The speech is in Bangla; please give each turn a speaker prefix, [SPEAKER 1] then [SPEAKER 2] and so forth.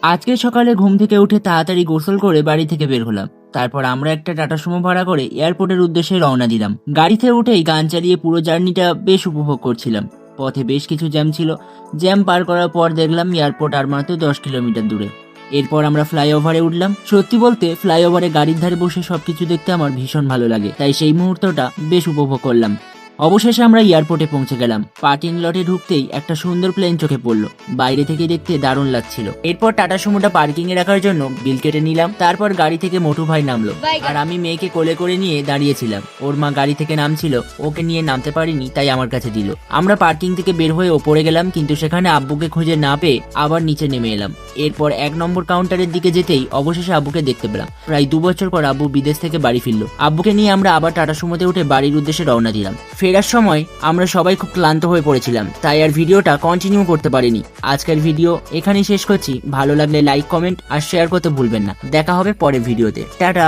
[SPEAKER 1] আজকে সকালে ঘুম থেকে উঠে তাড়াতাড়ি গোসল করে বাড়ি থেকে বের হলাম। তারপর আমরা একটা টাটা সুমো ভাড়া করে এয়ারপোর্টের উদ্দেশ্যে রওনা দিলাম। গাড়িতে উঠেই গান চালিয়ে পুরো জার্নিটা বেশ উপভোগ করছিলাম। পথে বেশ কিছু জ্যাম ছিল। জ্যাম পার করার পর দেখলাম এয়ারপোর্ট আর মাত্র 10 কিলোমিটার দূরে। এরপর আমরা ফ্লাইওভারে উঠলাম। সত্যি বলতে ফ্লাইওভারে গাড়ির ধারে বসে সবকিছু দেখতে আমার ভীষণ ভালো লাগে, তাই সেই মুহূর্তটা বেশ উপভোগ করলাম। অবশেষে আমরা এয়ারপোর্টে পৌঁছে গেলাম। পার্কিং লটে ঢুকতেই একটা সুন্দর প্লেন চোখে পড়লো। বাইরে থেকে দেখতে দারুণ লাগছিল। এরপর টাটা সুমোটা পার্কিং এ রাখার জন্য বিল কেটে নিলাম। তারপর গাড়ি থেকে মোটু ভাই নামলো, আর আমি মেয়েকে কোলে করে নিয়ে দাঁড়িয়েছিলাম। ওর মা গাড়ি থেকে নামছিল, ওকে নিয়ে নামতে পারিনি, তাই আমার কাছে দিল। আমরা পার্কিং থেকে বের হয়ে ওপরে গেলাম, কিন্তু সেখানে আব্বুকে খুঁজে না পেয়ে আবার নিচে নেমে এলাম। এরপর 1 নম্বর কাউন্টারের দিকে যেতেই অবশেষে আব্বুকে দেখতে পেলাম। প্রায় 2 বছর পর আব্বু বিদেশ থেকে বাড়ি ফিরলো। আব্বুকে নিয়ে আমরা আবার টাটা সুমোতে উঠে বাড়ির উদ্দেশ্যে রওনা দিলাম। ফেরার সময় আমরা সবাই খুব ক্লান্ত হয়ে পড়েছিলাম, তাই আর ভিডিওটা কন্টিনিউ করতে পারিনি। আজকের ভিডিও এখানেই শেষ করছি। ভালো লাগলে লাইক, কমেন্ট আর শেয়ার করতে ভুলবেন না। দেখা হবে পরের ভিডিওতে। টাটা।